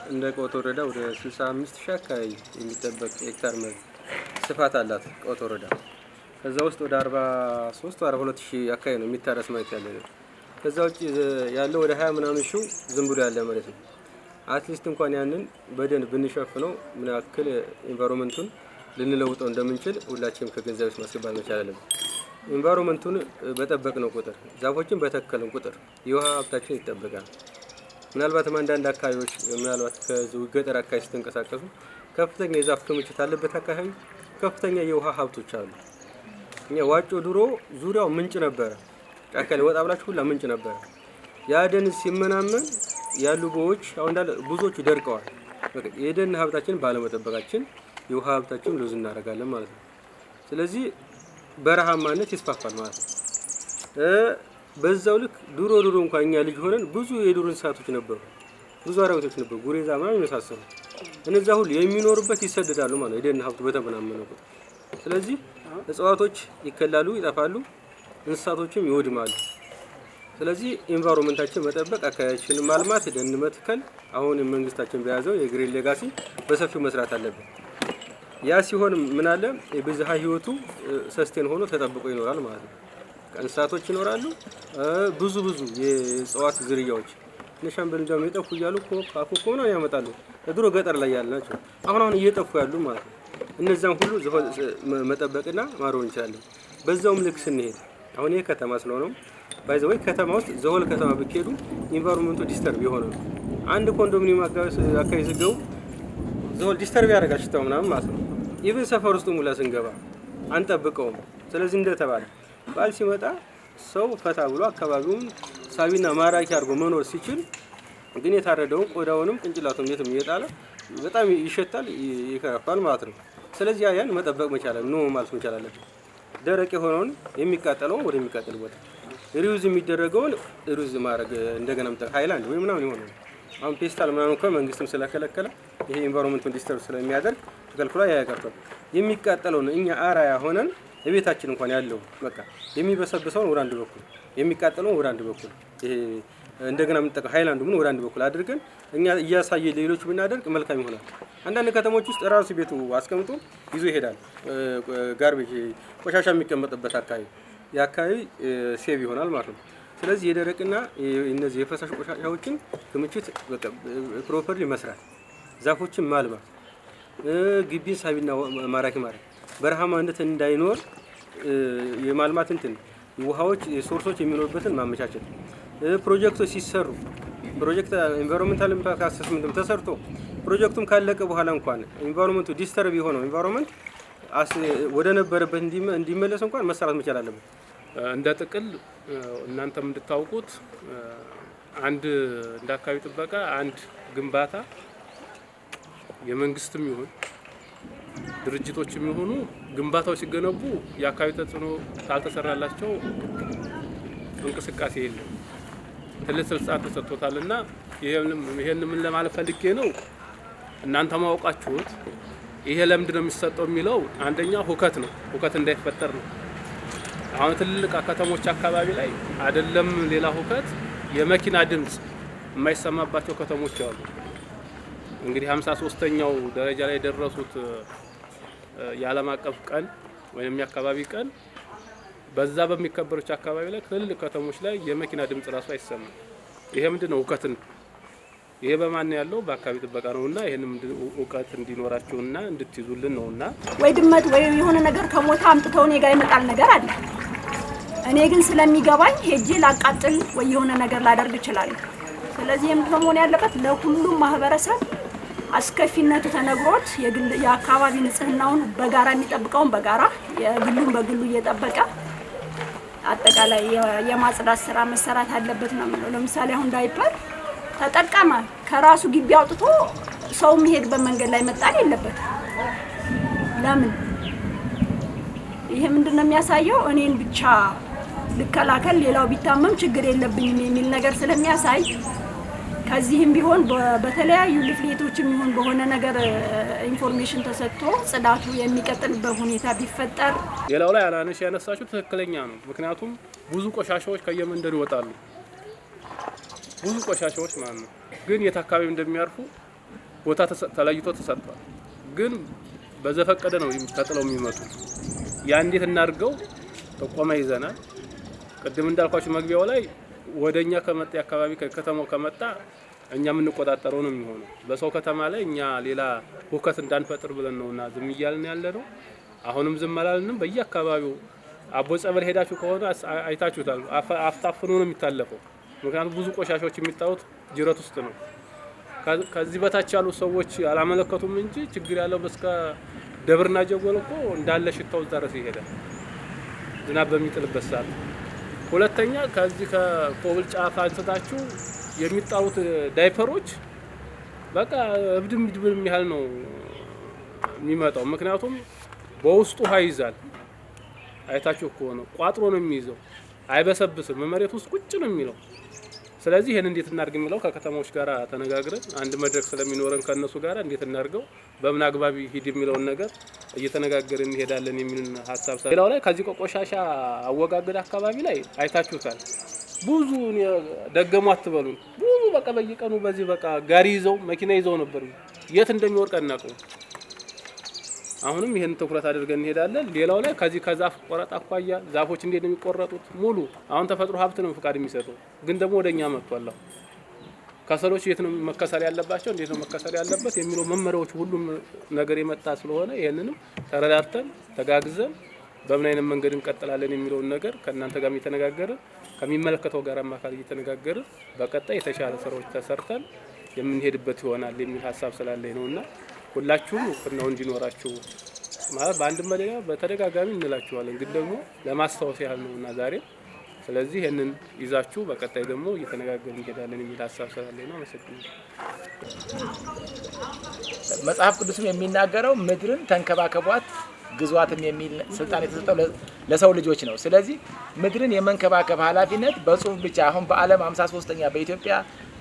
እንደ ቆቶ ወረዳ ወደ 65 ሺህ አካባቢ የሚጠበቅ ሄክታር መሬት ስፋት አላት ቆቶ ወረዳ። ከዛ ውስጥ ወደ 43 42 ሺህ አካባቢ ነው የሚታረስ መሬት ያለው። ከዛ ውጭ ያለው ወደ 20 ምናምን ሺው ዝም ብሎ ያለ መሬት ነው። አትሊስት እንኳን ያንን በደንብ ብንሸፍነው ምን ያክል ኢንቫይሮንመንቱን ልንለውጠው እንደምንችል ሁላችንም ከገንዘብ ውስጥ ማስገባት መቻል አለብን። ኢንቫይሮንመንቱን በጠበቅነው ቁጥር ዛፎችን በተከልን ቁጥር የውሃ ሀብታችን ይጠበቃል። ምናልባትም አንዳንድ አካባቢዎች ምናልባት ከዚሁ ገጠር አካባቢ ስትንቀሳቀሱ ከፍተኛ የዛፍ ክምችት አለበት አካባቢ ከፍተኛ የውሃ ሀብቶች አሉ። እኛ ዋጮ ድሮ ዙሪያው ምንጭ ነበረ። ጫካ ላይ ወጣ ብላችሁ ሁላ ምንጭ ነበረ። ያ ደን ሲመናመን ያሉ ቦዮች አሁን እንዳለ ብዙዎቹ ደርቀዋል። የደን ሀብታችንን ባለመጠበቃችን የውሃ ሀብታችንን ሉዝ እናደርጋለን ማለት ነው። ስለዚህ በረሃማነት ይስፋፋል ማለት ነው። በዛው ልክ ድሮ እንኳን እኛ ልጅ ሆነን ብዙ የዱር እንስሳቶች ነበሩ፣ ብዙ አራዊቶች ነበሩ፣ ጉሬዛ ምናምን የመሳሰሉ እነዛ ሁሉ የሚኖሩበት ይሰደዳሉ ማለት ነው፣ የደን ሀብቱ በተመናመነ ቁጥር። ስለዚህ እጽዋቶች ይከላሉ፣ ይጠፋሉ፣ እንስሳቶችም ይወድማሉ። ስለዚህ ኢንቫይሮንመንታችን መጠበቅ፣ አካባቢያችንን ማልማት፣ ደን መትከል አሁን መንግስታችን በያዘው የግሪን ሌጋሲ በሰፊው መስራት አለብን። ያ ሲሆን ምን አለ የብዝሃ ህይወቱ ሰስቴን ሆኖ ተጠብቆ ይኖራል ማለት ነው። እንስሳቶች ይኖራሉ፣ ብዙ የእጽዋት ዝርያዎች ነሻምበል እንደውም የጠፉ እያሉ ኮኮ ነው ያመጣሉ። ድሮ ገጠር ላይ ያሉ ናቸው፣ አሁን እየጠፉ ያሉ ማለት ነው። እነዛን ሁሉ መጠበቅና ማሮን እንችላለን። በዛውም ልክ ስንሄድ አሁን ይሄ ከተማ ስለሆነ ባይዘው ከተማ ውስጥ ዘሆል ከተማ ብትሄዱ ኢንቫይሮንመንቱ ዲስተርብ የሆነ ነው። አንድ ኮንዶሚኒየም አካባቢ ዝገው ዘሆል ዲስተርብ ያደርጋል ሽታው ምናምን ማለት ነው። ኢቭን ሰፈር ውስጥ ሙላ ስንገባ አንጠብቀውም። ስለዚህ እንደተባለ በዓል ሲመጣ ሰው ፈታ ብሎ አካባቢውን ሳቢና ማራኪ አድርጎ መኖር ሲችል ግን የታረደውን ቆዳውንም ቅንጭላቱን የትም እየጣለ በጣም ይሸታል፣ ይከረፋል ማለት ነው። ስለዚህ ያን መጠበቅ መቻል ነው ማለት መቻል አለብን። ደረቅ የሆነውን የሚቃጠለውን ወደሚቃጠል ቦታ ሪዩዝ የሚደረገውን ሪዩዝ ማድረግ እንደገና ሃይላንድ ወይ ምናምን ይሆናል። አሁን ፔስታል ምናምን እንኳን መንግስትም ስለከለከለ ይሄ ኢንቫይሮንመንቱን ዲስተርብ ስለሚያደርግ ተከልክሎ ያቀርተው የሚቃጠለውን እኛ አራያ ሆነን የቤታችን እንኳን ያለው በቃ የሚበሰብሰውን ወደ አንድ በኩል የሚቃጠለውን ወደ አንድ በኩል ይሄ እንደገና የምንጠቀው ሃይላንዱ ምን ወደ አንድ በኩል አድርገን እኛ እያሳየ ሌሎች ብናደርግ መልካም ይሆናል። አንዳንድ ከተሞች ውስጥ ራሱ ቤቱ አስቀምጦ ይዞ ይሄዳል። ጋርቤጅ ቆሻሻ የሚቀመጥበት አካባቢ የአካባቢ ሴቭ ይሆናል ማለት ነው። ስለዚህ የደረቅና እነዚህ የፈሳሽ ቆሻሻዎችን ክምችት በቃ ፕሮፐርሊ መስራት፣ ዛፎችን ማልማት፣ ግቢን ሳቢና ማራኪ ማድረግ፣ በረሃማነት እንዳይኖር የማልማት ውሃዎች ሶርሶች የሚኖርበትን ማመቻቸት፣ ፕሮጀክቶች ሲሰሩ ፕሮጀክት ኢንቫይሮንመንታል ኢምፓክት አሰስመንት ተሰርቶ ፕሮጀክቱም ካለቀ በኋላ እንኳን ኢንቫይሮንመንቱ ዲስተርብ የሆነው ኢንቫይሮንመንት ወደ ነበረበት እንዲመለስ እንኳን መሰራት መቻል አለበት። እንደ ጥቅል እናንተም እንድታውቁት አንድ እንደ አካባቢ ጥበቃ አንድ ግንባታ የመንግስትም ይሁን ድርጅቶችም ይሁኑ ግንባታው ሲገነቡ የአካባቢ ተጽዕኖ ካልተሰራላቸው እንቅስቃሴ የለም። ትልቅ ስልጣን ተሰጥቶታልና ይሄን ምን ለማለት ፈልጌ ነው እናንተ ማወቃችሁት ይሄ ለምንድን ነው የሚሰጠው የሚለው አንደኛ ሁከት ነው፣ ሁከት እንዳይፈጠር ነው። አሁን ትልልቅ ከተሞች አካባቢ ላይ አይደለም ሌላ ሁከት የመኪና ድምጽ የማይሰማባቸው ከተሞች አሉ። እንግዲህ 53ኛው ደረጃ ላይ ደረሱት የዓለም አቀፍ ቀን ወይም የአካባቢ ቀን በዛ በሚከበሩት አካባቢ ላይ ትልልቅ ከተሞች ላይ የመኪና ድምጽ ራሱ አይሰማም። ይሄ ምንድነው ሁከትን ይሄ በማን ያለው በአካባቢ ጥበቃ ነውና ይሄንም እውቀት እንዲኖራቸውና እንድትይዙልን ነውና ወይ ድመት ወይ የሆነ ነገር ከሞታ አምጥተው እኔ ጋር ይመጣል ነገር አለ። እኔ ግን ስለሚገባኝ ሄጄ ላቃጥል ወይ የሆነ ነገር ላደርግ ይችላል። ስለዚህ መሆን ያለበት ለሁሉም ማህበረሰብ አስከፊነቱ ተነግሮት የአካባቢ ንጽህናውን በጋራ የሚጠብቀውን በጋራ የግሉን በግሉ እየጠበቀ አጠቃላይ የማጽዳት ስራ መሰራት አለበት ነው ማለት ነው። ለምሳሌ አሁን ዳይፐር ተጠቀመ ከራሱ ግቢ አውጥቶ ሰው የሚሄድበት መንገድ ላይ መጣል የለበት። ለምን? ይሄ ምንድነው የሚያሳየው? እኔን ብቻ ልከላከል ሌላው ቢታመም ችግር የለብኝም የሚል ነገር ስለሚያሳይ ከዚህም ቢሆን በተለያዩ ልፍሌቶችም ይሁን በሆነ ነገር ኢንፎርሜሽን ተሰጥቶ ጽዳቱ የሚቀጥልበት ሁኔታ ቢፈጠር። ሌላው ላይ አናነሽ ያነሳችሁ ትክክለኛ ነው። ምክንያቱም ብዙ ቆሻሻዎች ከየመንደሩ ይወጣሉ፣ ብዙ ቆሻሻዎች ማለት ነው። ግን የት አካባቢ እንደሚያርፉ ቦታ ተለይቶ ተሰጥቷል። ግን በዘፈቀደ ነው ተጥለው የሚመጡት። ያ እንዴት እናድርገው ተቆማ ይዘናል። ቅድም እንዳልኳችሁ መግቢያው ላይ ወደኛ ከመጣ አካባቢ ከከተማው ከመጣ እኛ የምንቆጣጠረው ነው የሚሆነው። በሰው ከተማ ላይ እኛ ሌላ ሁከት እንዳንፈጥር ብለን ነውና ዝም እያልን ያለ ነው። አሁንም ዝም አላልንም። በየአካባቢው አቦ ጸበል ሄዳችሁ ከሆነ አይታችሁታል። አፍታፍኖ ነው የሚታለፈው። ምክንያቱም ብዙ ቆሻሾች የሚጣሉት ጅረት ውስጥ ነው። ከዚህ በታች ያሉ ሰዎች አላመለከቱም እንጂ ችግር ያለው በስከ ደብርና ጀጎል እኮ እንዳለ ሽታው ድረስ ይሄዳል ዝናብ በሚጥልበት ሰዓት። ሁለተኛ ከዚህ ከኮብል ጫፍ አንስታችሁ የሚጣሉት ዳይፐሮች በቃ እብድም ያህል ነው የሚመጣው። ምክንያቱም በውስጡ ውሃ ይዛል። አይታችሁ ከሆነ ቋጥሮ ነው የሚይዘው፣ አይበሰብስም። መሬት ውስጥ ቁጭ ነው የሚለው። ስለዚህ ይሄን እንዴት እናድርግ የሚለው ከከተማዎች ጋር ተነጋግረን አንድ መድረክ ስለሚኖረን ከነሱ ጋር እንዴት እናድርገው በምን አግባብ ሂድ የሚለውን ነገር እየተነጋገርን እንሄዳለን የሚል ሀሳብ። ሌላው ላይ ከዚህ ቆሻሻ አወጋገድ አካባቢ ላይ አይታችሁታል። ብዙ ደገሙ አትበሉን። ብዙ በቃ በየቀኑ በዚህ በቃ ጋሪ ይዘው መኪና ይዘው ነበር። የት እንደሚወርቅ አናውቅም። አሁንም ይሄን ትኩረት አድርገን እንሄዳለን። ሌላው ላይ ከዚህ ከዛፍ ቆረጣ አኳያ ዛፎች እንዴት ነው የሚቆረጡት? ሙሉ አሁን ተፈጥሮ ሀብት ነው ፍቃድ የሚሰጠው፣ ግን ደግሞ ወደኛ መጥቷል። ከሰሎች የት ነው መከሰል ያለባቸው፣ እንዴት ነው መከሰል ያለበት የሚለው መመሪያዎች ሁሉም ነገር የመጣ ስለሆነ ይሄንንም ተረዳርተን ተጋግዘን በምን አይነት መንገድ እንቀጥላለን የሚለውን ነገር ከእናንተ ጋር እየተነጋገርን ከሚመለከተው ጋር አማካሪ እየተነጋገርን በቀጣይ የተሻለ ስራዎች ተሰርተን የምንሄድበት ይሆናል የሚል ሀሳብ ስላለኝ ነውና ሁላችሁም እውቅናው እንዲኖራችሁ ማለት በአንድ መለያ በተደጋጋሚ እንላችኋለን፣ ግን ደግሞ ለማስታወስ ያህል ነውና ዛሬ። ስለዚህ ይሄንን ይዛችሁ በቀጣይ ደግሞ እየተነጋገርን እንሄዳለን የሚል ሀሳብ ስላለኝ ነው። አመሰግናለሁ። መጽሐፍ ቅዱስም የሚናገረው ምድርን ተንከባከቧት ግዟትም የሚል ስልጣን የተሰጠው ለሰው ልጆች ነው። ስለዚህ ምድርን የመንከባከብ ኃላፊነት በጽሁፍ ብቻ አሁን በዓለም 53ኛ በኢትዮጵያ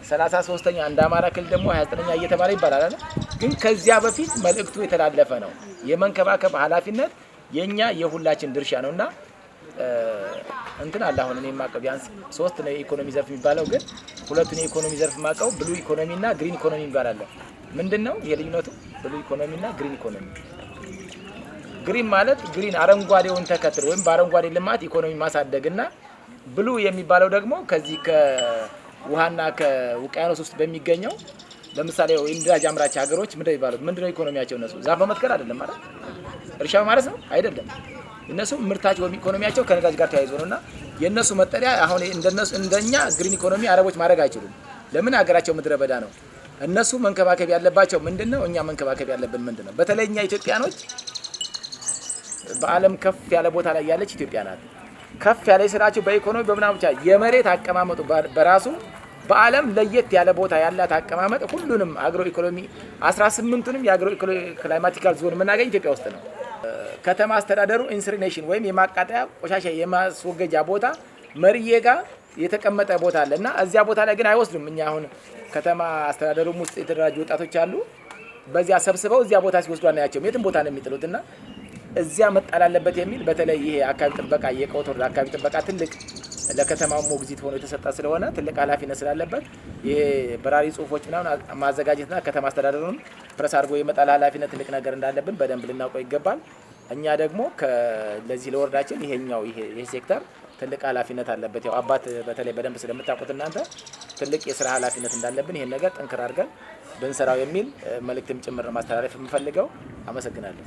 33ኛ እንደ አማራ ክልል ደግሞ 29ኛ እየተባለ ይባላል አይደል? ግን ከዚያ በፊት መልእክቱ የተላለፈ ነው። የመንከባከብ ኃላፊነት የኛ የሁላችን ድርሻ ነውና እንትን አለ። አሁን እኔ የማውቀው ቢያንስ 3 ነው የኢኮኖሚ ዘርፍ የሚባለው፣ ግን 2 የኢኮኖሚ ዘርፍ የማውቀው ብሉ ኢኮኖሚ እና ግሪን ኢኮኖሚ ይባላል። ምንድነው የልዩነቱ? ብሉ ኢኮኖሚ እና ግሪን ኢኮኖሚ። ግሪን ማለት ግሪን አረንጓዴውን ተከትሎ ወይም በአረንጓዴ ልማት ኢኮኖሚ ማሳደግና ብሉ የሚባለው ደግሞ ከዚህ ከውሃና ከውቅያኖስ ውስጥ በሚገኘው ለምሳሌ ኢንዱስትሪ አምራች ሀገሮች ምንድነው ይባላል? ምንድነው ኢኮኖሚያቸው? እነሱ ዛፍ በመትከል አይደለም ማለት እርሻ ማለት ነው አይደለም። እነሱ ምርታቸው ወይም ኢኮኖሚያቸው ከነዳጅ ጋር ተያይዞ ነውና የነሱ መጠሪያ አሁን እንደኛ ግሪን ኢኮኖሚ አረቦች ማድረግ አይችሉም። ለምን? ሀገራቸው ምድረ በዳ ነው። እነሱ መንከባከብ ያለባቸው ምንድነው? እኛ መንከባከብ ያለብን ምንድነው? በተለይኛ ኢትዮጵያኖች በዓለም ከፍ ያለ ቦታ ላይ ያለች ኢትዮጵያ ናት። ከፍ ያለ ስራቸው በኢኮኖሚ በምናምን ብቻ የመሬት አቀማመጡ በራሱ በዓለም ለየት ያለ ቦታ ያላት አቀማመጥ ሁሉንም አግሮ ኢኮኖሚ 18ቱንም የአግሮ ክላይማቲካል ዞን የምናገኝ ኢትዮጵያ ውስጥ ነው። ከተማ አስተዳደሩ ኢንሲነሬሽን ወይም የማቃጠያ ቆሻሻ የማስወገጃ ቦታ መርዬ ጋር የተቀመጠ ቦታ አለና እዚያ ቦታ ላይ ግን አይወስዱም። እኛ አሁን ከተማ አስተዳደሩም ውስጥ የተደራጁ ወጣቶች አሉ። በዚያ ሰብስበው እዚያ ቦታ ሲወስዱ አናያቸውም። የትም ቦታ ነው የሚጥሉትና እዚያ መጣል አለበት የሚል በተለይ ይሄ አካባቢ ጥበቃ የቆቶር አካባቢ ጥበቃ ትልቅ ለከተማው ሞግዚት ሆኖ የተሰጠ ስለሆነ ትልቅ ኃላፊነት ስላለበት ይሄ በራሪ ጽሁፎች ምናምን ማዘጋጀትና ከተማ አስተዳደሩን ፕረስ አድርጎ የመጣል ኃላፊነት ትልቅ ነገር እንዳለብን በደንብ ልናውቀው ይገባል። እኛ ደግሞ ለዚህ ለወረዳችን ይሄ ሴክተር ትልቅ ኃላፊነት አለበት። ያው አባት በተለይ በደንብ ስለምታውቁት እናንተ ትልቅ የስራ ኃላፊነት እንዳለብን ይሄን ነገር ጠንክር አድርገን ብንሰራው የሚል መልእክትም ጭምር ማስተላለፍ የምፈልገው። አመሰግናለሁ።